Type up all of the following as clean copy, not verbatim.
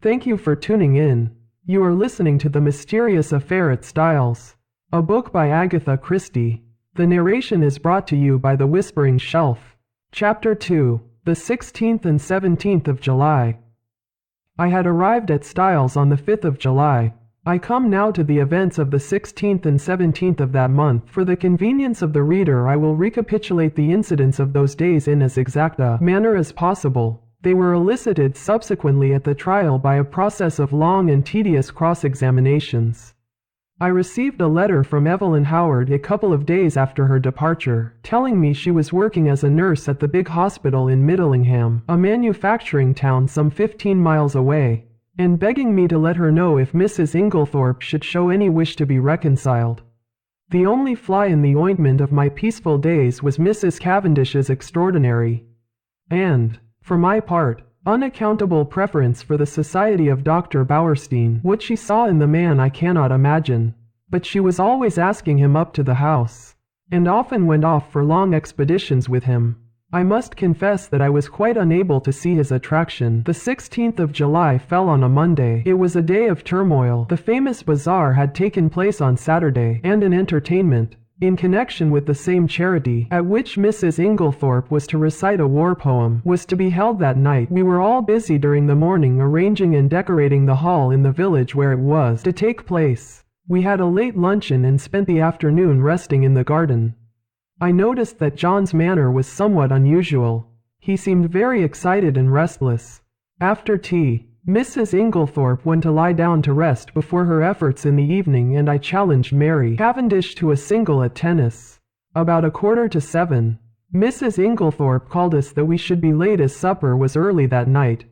Thank you for tuning in. You are listening to The Mysterious Affair at Styles, a book by Agatha Christie. The narration is brought to you by The Whispering Shelf. Chapter 2, the 16th and 17th of July. I had arrived at Styles on the 5th of July. I come now to the events of the 16th and 17th of that month. For the convenience of the reader, I will recapitulate the incidents of those days in as exact a manner as possible. They were elicited subsequently at the trial by a process of long and tedious cross-examinations. I received a letter from Evelyn Howard a couple of days after her departure, telling me she was working as a nurse at the big hospital in Middlingham, a manufacturing town some 15 miles away, and begging me to let her know if Mrs. Inglethorpe should show any wish to be reconciled. The only fly in the ointment of my peaceful days was Mrs. Cavendish's extraordinary, and, for my part, unaccountable preference for the society of Dr. Bauerstein. What she saw in the man I cannot imagine, but she was always asking him up to the house, and often went off for long expeditions with him. I must confess that I was quite unable to see his attraction. The 16th of July fell on a Monday. It was a day of turmoil. The famous bazaar had taken place on Saturday, and an entertainment, in connection with the same charity, at which Mrs. Inglethorpe was to recite a war poem, was to be held that night. We were all busy during the morning arranging and decorating the hall in the village where it was to take place. We had a late luncheon and spent the afternoon resting in the garden. I noticed that John's manner was somewhat unusual. He seemed very excited and restless. After tea, Mrs. Inglethorpe went to lie down to rest before her efforts in the evening, and I challenged Mary Cavendish to a single at tennis. About 6:45, Mrs. Inglethorpe called us that we should be late as supper was early that night.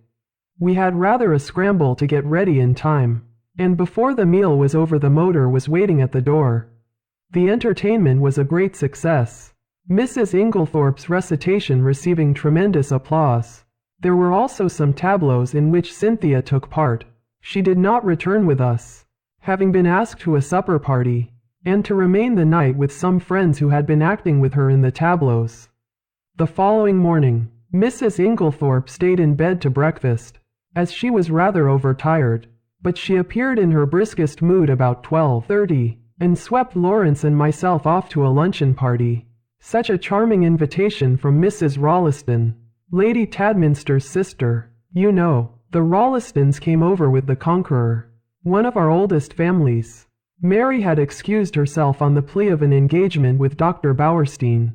We had rather a scramble to get ready in time, and before the meal was over the motor was waiting at the door. The entertainment was a great success, Mrs. Inglethorpe's recitation receiving tremendous applause. There were also some tableaux in which Cynthia took part. She did not return with us, having been asked to a supper party, and to remain the night with some friends who had been acting with her in the tableaux. The following morning, Mrs. Inglethorpe stayed in bed to breakfast, as she was rather overtired, but she appeared in her briskest mood about 12:30, and swept Lawrence and myself off to a luncheon party. Such a charming invitation from Mrs. Rolleston, Lady Tadminster's sister. You know, the Rollestons came over with the Conqueror, one of our oldest families. Mary had excused herself on the plea of an engagement with Dr. Bauerstein.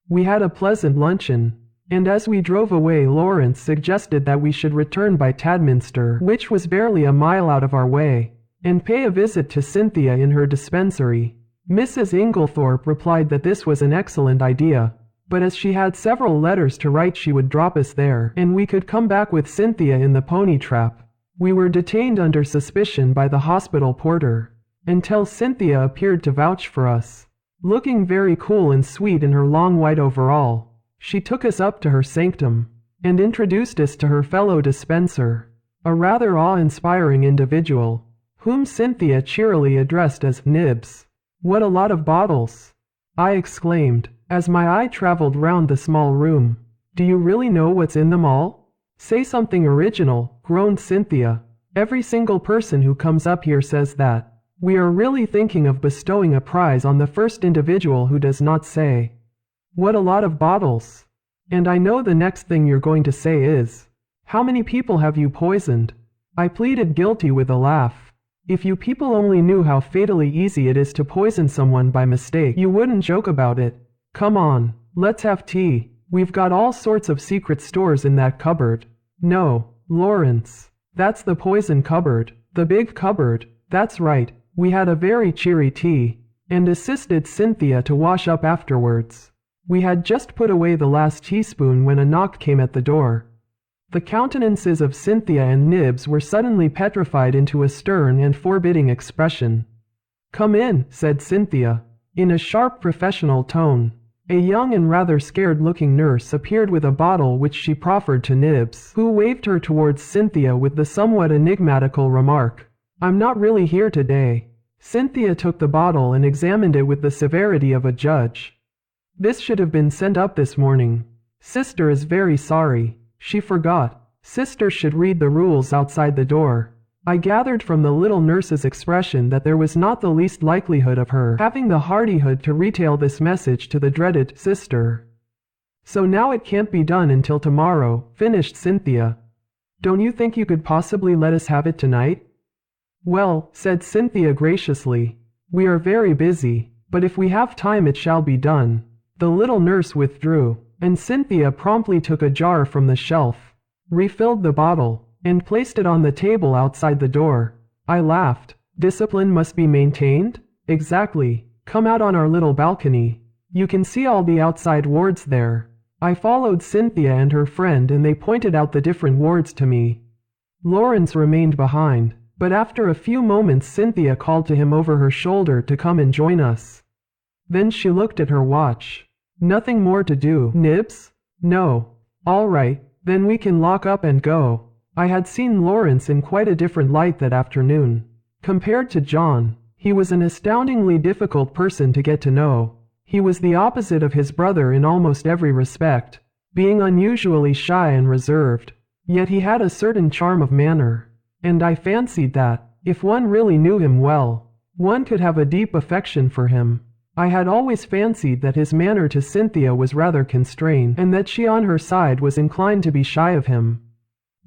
We had a pleasant luncheon, and as we drove away Lawrence suggested that we should return by Tadminster, which was barely a mile out of our way, and pay a visit to Cynthia in her dispensary. Mrs. Inglethorpe replied that this was an excellent idea, but as she had several letters to write she would drop us there, and we could come back with Cynthia in the pony trap. We were detained under suspicion by the hospital porter, until Cynthia appeared to vouch for us. Looking very cool and sweet in her long white overall, she took us up to her sanctum, and introduced us to her fellow dispenser, a rather awe-inspiring individual, whom Cynthia cheerily addressed as Nibs. "What a lot of bottles!" I exclaimed, as my eye traveled round the small room. "Do you really know what's in them all?" "Say something original," groaned Cynthia. "Every single person who comes up here says that. We are really thinking of bestowing a prize on the first individual who does not say, 'What a lot of bottles!' And I know the next thing you're going to say is, 'How many people have you poisoned?'" I pleaded guilty with a laugh. "If you people only knew how fatally easy it is to poison someone by mistake, you wouldn't joke about it. Come on, let's have tea. We've got all sorts of secret stores in that cupboard." "No, Lawrence, that's the poison cupboard. The big cupboard." "That's right." We had a very cheery tea, and assisted Cynthia to wash up afterwards. We had just put away the last teaspoon when a knock came at the door. The countenances of Cynthia and Nibs were suddenly petrified into a stern and forbidding expression. "Come in," said Cynthia, in a sharp professional tone. A young and rather scared-looking nurse appeared with a bottle which she proffered to Nibs, who waved her towards Cynthia with the somewhat enigmatical remark, "I'm not really here today." Cynthia took the bottle and examined it with the severity of a judge. "This should have been sent up this morning. Sister is very sorry. She forgot." Sisters should read the rules outside the door. I gathered from the little nurse's expression that there was not the least likelihood of her having the hardihood to retail this message to the dreaded sister. So now it can't be done until tomorrow, finished Cynthia. Don't you think you could possibly let us have it tonight? Well, said Cynthia graciously, we are very busy, but if we have time it shall be done. The little nurse withdrew, and Cynthia promptly took a jar from the shelf, refilled the bottle, and placed it on the table outside the door. I laughed. Discipline must be maintained? Exactly. Come out on our little balcony. You can see all the outside wards there. I followed Cynthia and her friend and they pointed out the different wards to me. Lawrence remained behind, but after a few moments Cynthia called to him over her shoulder to come and join us. Then she looked at her watch. Nothing more to do, Nibs? No. All right, then we can lock up and go. I had seen Lawrence in quite a different light that afternoon. Compared to John, he was an astoundingly difficult person to get to know. He was the opposite of his brother in almost every respect, being unusually shy and reserved. Yet he had a certain charm of manner, and I fancied that, if one really knew him well, one could have a deep affection for him. I had always fancied that his manner to Cynthia was rather constrained, and that she on her side was inclined to be shy of him.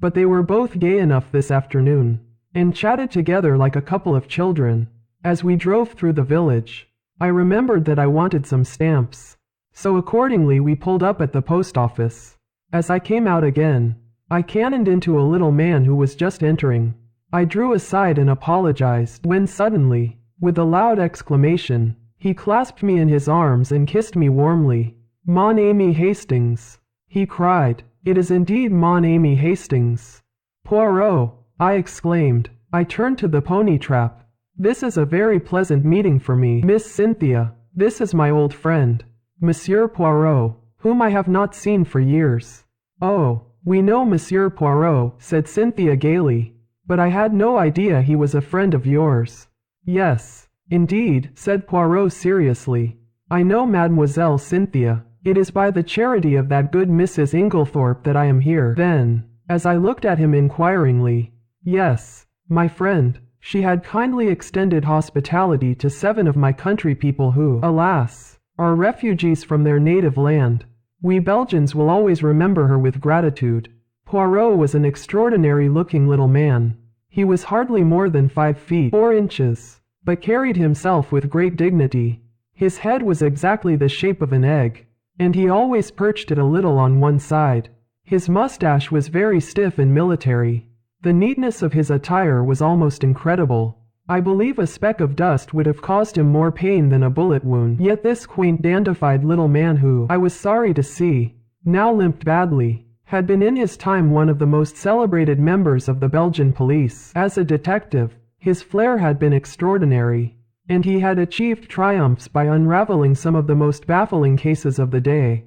But they were both gay enough this afternoon, and chatted together like a couple of children. As we drove through the village, I remembered that I wanted some stamps, so accordingly we pulled up at the post office. As I came out again, I cannoned into a little man who was just entering. I drew aside and apologized, when suddenly, with a loud exclamation, he clasped me in his arms and kissed me warmly. Mon ami Hastings, he cried. It is indeed Mon ami Hastings. Poirot, I exclaimed. I turned to the pony trap. This is a very pleasant meeting for me, Miss Cynthia. This is my old friend, Monsieur Poirot, whom I have not seen for years. Oh, we know Monsieur Poirot, said Cynthia gaily, but I had no idea he was a friend of yours. Yes, indeed, said Poirot seriously. I know Mademoiselle Cynthia. It is by the charity of that good Mrs. Inglethorpe that I am here. Then, as I looked at him inquiringly, yes, my friend, she had kindly extended hospitality to 7 of my country people who, alas, are refugees from their native land. We Belgians will always remember her with gratitude. Poirot was an extraordinary-looking little man. He was hardly more than 5 feet 4 inches, but carried himself with great dignity. His head was exactly the shape of an egg, and he always perched it a little on one side. His mustache was very stiff and military. The neatness of his attire was almost incredible. I believe a speck of dust would have caused him more pain than a bullet wound. Yet this quaint dandified little man who, I was sorry to see, now limped badly, had been in his time one of the most celebrated members of the Belgian police. As a detective, his flair had been extraordinary, and he had achieved triumphs by unraveling some of the most baffling cases of the day.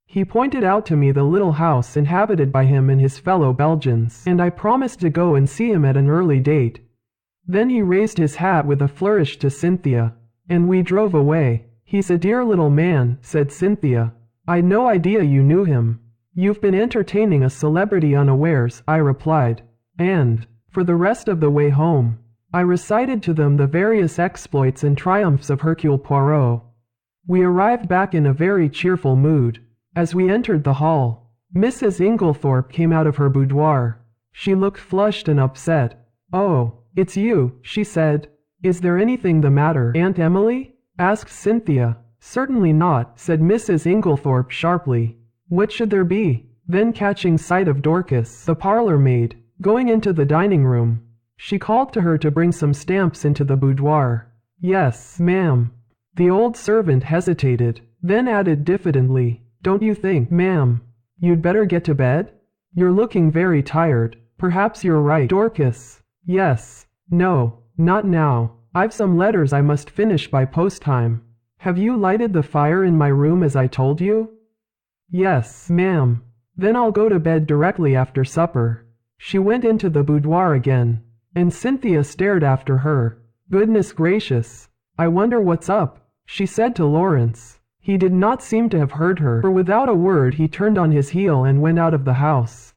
He pointed out to me the little house inhabited by him and his fellow Belgians, and I promised to go and see him at an early date. Then he raised his hat with a flourish to Cynthia, and we drove away. He's a dear little man, said Cynthia. I'd no idea you knew him. You've been entertaining a celebrity unawares, I replied, and, for the rest of the way home, I recited to them the various exploits and triumphs of Hercule Poirot. We arrived back in a very cheerful mood. As we entered the hall, Mrs. Inglethorpe came out of her boudoir. She looked flushed and upset. Oh, it's you, she said. Is there anything the matter, Aunt Emily? Asked Cynthia. Certainly not, said Mrs. Inglethorpe sharply. What should there be? Then catching sight of Dorcas, the parlor maid, going into the dining room, she called to her to bring some stamps into the boudoir. Yes, ma'am. The old servant hesitated, then added diffidently, don't you think, ma'am, you'd better get to bed? You're looking very tired. Perhaps you're right, Dorcas. Yes. No, not now. I've some letters I must finish by post time. Have you lighted the fire in my room as I told you? Yes, ma'am. Then I'll go to bed directly after supper. She went into the boudoir again, and Cynthia stared after her. Goodness gracious, I wonder what's up, she said to Lawrence. He did not seem to have heard her, for without a word he turned on his heel and went out of the house.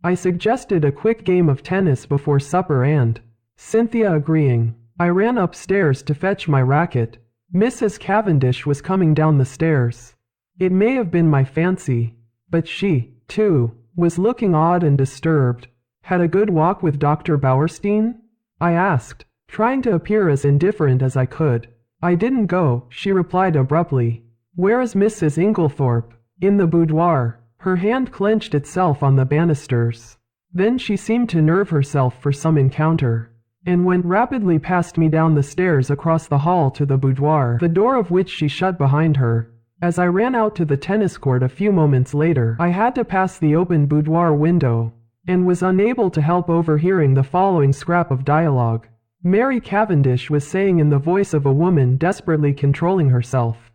I suggested a quick game of tennis before supper and, Cynthia agreeing, I ran upstairs to fetch my racket. Mrs. Cavendish was coming down the stairs. It may have been my fancy, but she, too, was looking odd and disturbed. Had a good walk with Dr. Bauerstein? I asked, trying to appear as indifferent as I could. I didn't go, she replied abruptly. Where is Mrs. Inglethorpe? In the boudoir. Her hand clenched itself on the banisters. Then she seemed to nerve herself for some encounter, and went rapidly past me down the stairs across the hall to the boudoir, the door of which she shut behind her. As I ran out to the tennis court a few moments later, I had to pass the open boudoir window, and was unable to help overhearing the following scrap of dialogue. Mary Cavendish was saying in the voice of a woman desperately controlling herself,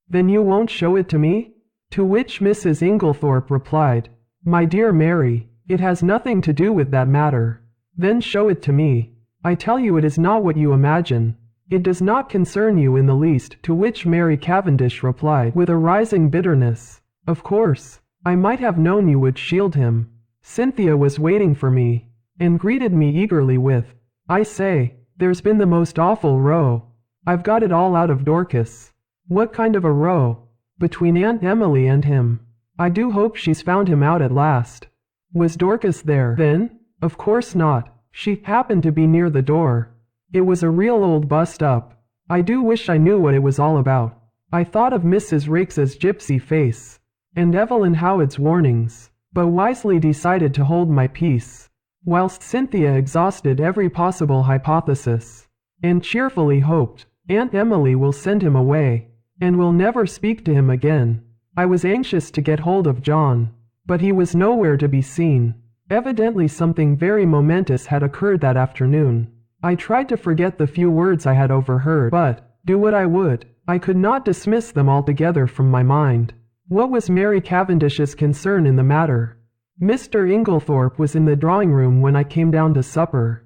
"Then you won't show it to me?" To which Mrs. Inglethorpe replied, "My dear Mary, it has nothing to do with that matter." "Then show it to me. I tell you it is not what you imagine. It does not concern you in the least." To which Mary Cavendish replied with a rising bitterness, "Of course, I might have known you would shield him." Cynthia was waiting for me, and greeted me eagerly with, "I say, there's been the most awful row. I've got it all out of Dorcas." "What kind of a row?" "Between Aunt Emily and him. I do hope she's found him out at last." "Was Dorcas there, then?" "Of course not. She happened to be near the door. It was a real old bust-up. I do wish I knew what it was all about." I thought of Mrs. Rakes's gypsy face, and Evelyn Howard's warnings, but wisely decided to hold my peace, whilst Cynthia exhausted every possible hypothesis, and cheerfully hoped, "Aunt Emily will send him away, and will never speak to him again." I was anxious to get hold of John, but he was nowhere to be seen. Evidently something very momentous had occurred that afternoon. I tried to forget the few words I had overheard, but, do what I would, I could not dismiss them altogether from my mind. What was Mary Cavendish's concern in the matter? Mr. Inglethorpe was in the drawing-room when I came down to supper.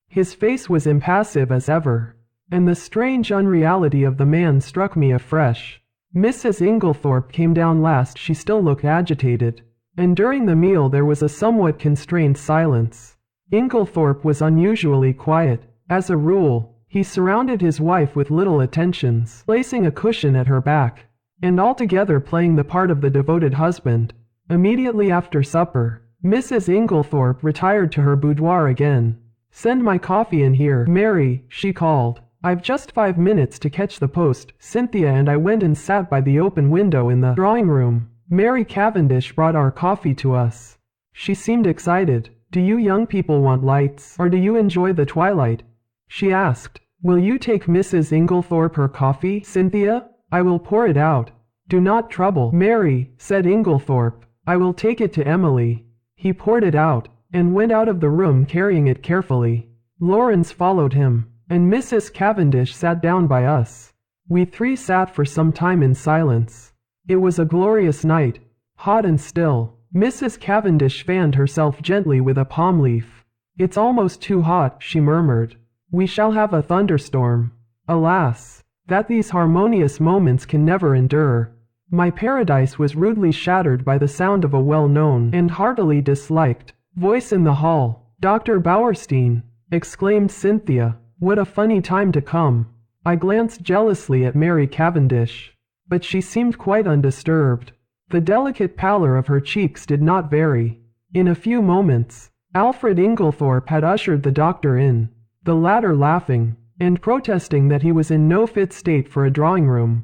His face was impassive as ever, and the strange unreality of the man struck me afresh. Mrs. Inglethorpe came down last. She still looked agitated, and during the meal there was a somewhat constrained silence. Inglethorpe was unusually quiet. As a rule, he surrounded his wife with little attentions, placing a cushion at her back, and altogether playing the part of the devoted husband. Immediately after supper, Mrs. Inglethorpe retired to her boudoir again. "Send my coffee in here, Mary," she called. "I've just 5 minutes to catch the post." Cynthia and I went and sat by the open window in the drawing-room. Mary Cavendish brought our coffee to us. She seemed excited. "Do you young people want lights, or do you enjoy the twilight?" she asked. "Will you take Mrs. Inglethorpe her coffee, Cynthia? I will pour it out." "Do not trouble, Mary," said Inglethorpe. "I will take it to Emily." He poured it out, and went out of the room carrying it carefully. Lawrence followed him, and Mrs. Cavendish sat down by us. We three sat for some time in silence. It was a glorious night, hot and still. Mrs. Cavendish fanned herself gently with a palm leaf. "It's almost too hot," she murmured. "We shall have a thunderstorm. Alas, that these harmonious moments can never endure." My paradise was rudely shattered by the sound of a well-known and heartily disliked voice in the hall. "Dr. Bauerstein!" exclaimed Cynthia. "What a funny time to come." I glanced jealously at Mary Cavendish, but she seemed quite undisturbed. The delicate pallor of her cheeks did not vary. In a few moments, Alfred Inglethorpe had ushered the doctor in, the latter laughing, and protesting that he was in no fit state for a drawing-room.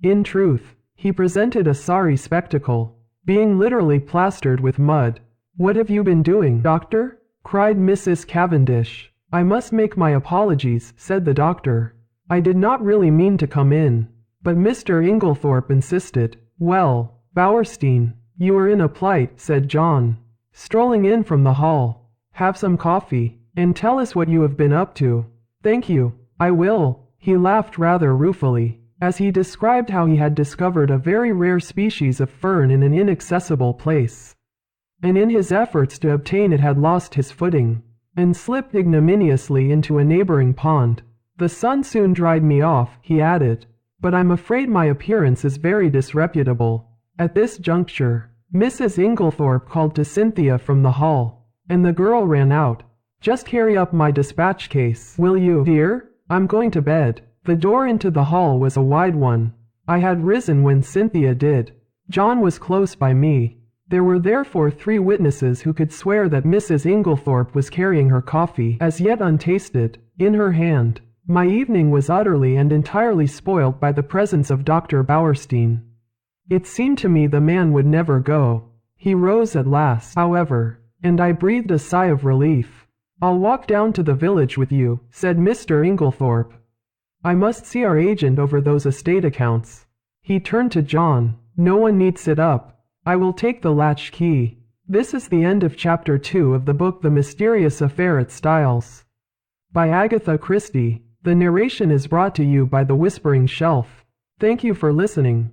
In truth, he presented a sorry spectacle, being literally plastered with mud. "What have you been doing, doctor?" cried Mrs. Cavendish. "I must make my apologies," said the doctor. "I did not really mean to come in, but Mr. Inglethorpe insisted." "Well, Bauerstein, you are in a plight," said John, strolling in from the hall. "Have some coffee, and tell us what you have been up to." "Thank you, I will." He laughed rather ruefully, as he described how he had discovered a very rare species of fern in an inaccessible place, and in his efforts to obtain it had lost his footing, and slipped ignominiously into a neighboring pond. "The sun soon dried me off," he added, "but I'm afraid my appearance is very disreputable." At this juncture, Mrs. Inglethorpe called to Cynthia from the hall, and the girl ran out. Just carry up my dispatch case, will you, dear? I'm going to bed. The door into the hall was a wide one. I had risen when Cynthia did. John was close by me. There were therefore 3 witnesses who could swear that Mrs. Inglethorpe was carrying her coffee, as yet untasted, in her hand. My evening was utterly and entirely spoiled by the presence of Dr. Bauerstein. It seemed to me the man would never go. He rose at last, however, and I breathed a sigh of relief. I'll walk down to the village with you, said Mr. Inglethorpe. I must see our agent over those estate accounts. He turned to John. No one need sit up. I will take the latch key. This is the end of chapter 2 of the book The Mysterious Affair at Styles, by Agatha Christie. The narration is brought to you by The Whispering Shelf. Thank you for listening.